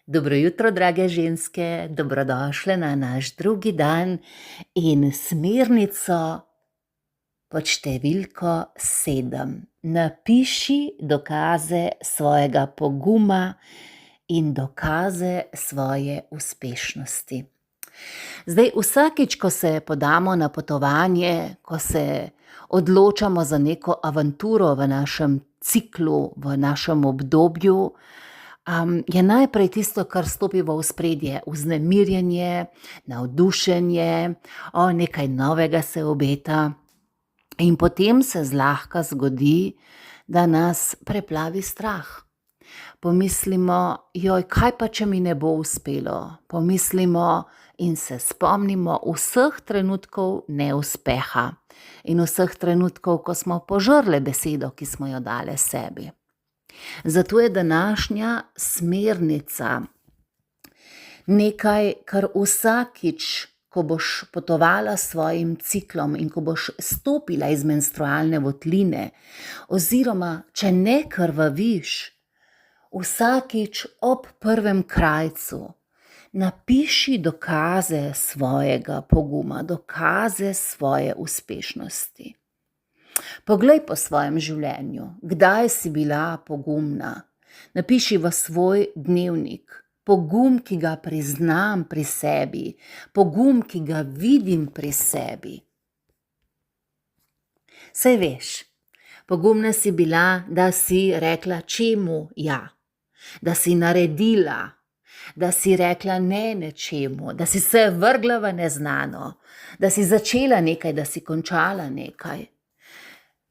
Dobro jutro, drage ženske, dobrodošle na naš drugi dan in smernico pod številko 7. Napiši dokaze svojega poguma in dokaze svoje uspešnosti. Zdaj, vsakič, ko se podamo na potovanje, ko se odločamo za neko avanturo v našem ciklu, v našem obdobju, je najprej tisto, kar stopi v ospredje, vznemirjenje, navdušenje, nekaj novega se obeta. In potem se zlahka zgodi, da nas preplavi strah. Pomislimo, kaj pa, če mi ne bo uspelo? Pomislimo in se spomnimo vseh trenutkov neuspeha in vseh trenutkov, ko smo požrle besedo, ki smo jo dale sebi. Zato je današnja smernica nekaj, kar vsakič, ko boš potovala s svojim ciklom in ko boš stopila iz menstrualne votline, oziroma če ne krvaviš, vsakič ob prvem krajcu napiši dokaze svojega poguma, dokaze svoje uspešnosti. Poglej po svojem življenju, kdaj si bila pogumna. Napiši v svoj dnevnik pogum, ki ga priznam pri sebi, pogum, ki ga vidim pri sebi. Saj veš, pogumna si bila, da si rekla čemu ja, da si naredila, da si rekla ne nečemu, da si se vrgla v neznano, da si začela nekaj, da si končala nekaj.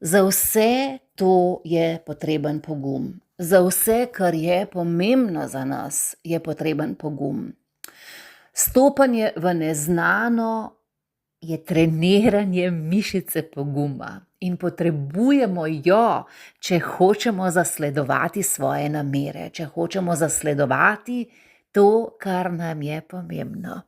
Za vse to je potreben pogum. Za vse, kar je pomembno za nas, je potreben pogum. Stopanje v neznano je treniranje mišice poguma in potrebujemo jo, če hočemo zasledovati svoje namere, če hočemo zasledovati to, kar nam je pomembno.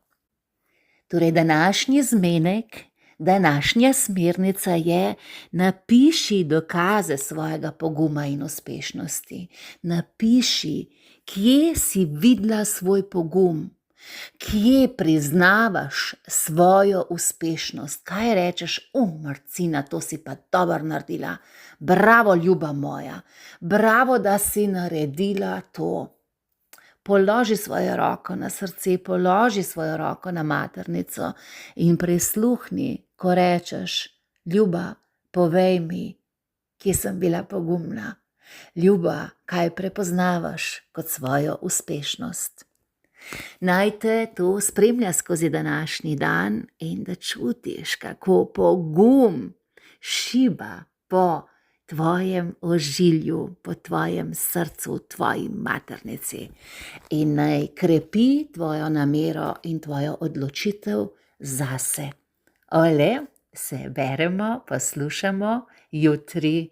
Torej, današnji zmenek, današnja smernica je: napiši dokaze svojega poguma in uspešnosti. Napiši, kje si videla svoj pogum, kje priznavaš svojo uspešnost, kaj rečeš, Marcina, to si pa dobro naredila, bravo, ljuba moja, bravo, da si naredila to. Položi svojo roko na srce, položi svojo roko na maternico in prisluhni, ko rečeš, ljuba, povej mi, kje sem bila pogumna. Ljuba, kaj prepoznavaš kot svojo uspešnost. Naj te to spremlja skozi današnji dan in da čutiš, kako pogum šiba po tvojem ožilju, po tvojem srcu, tvoji maternici in naj krepi tvojo namero in tvojo odločitev zase. Se beremo, poslušamo jutri.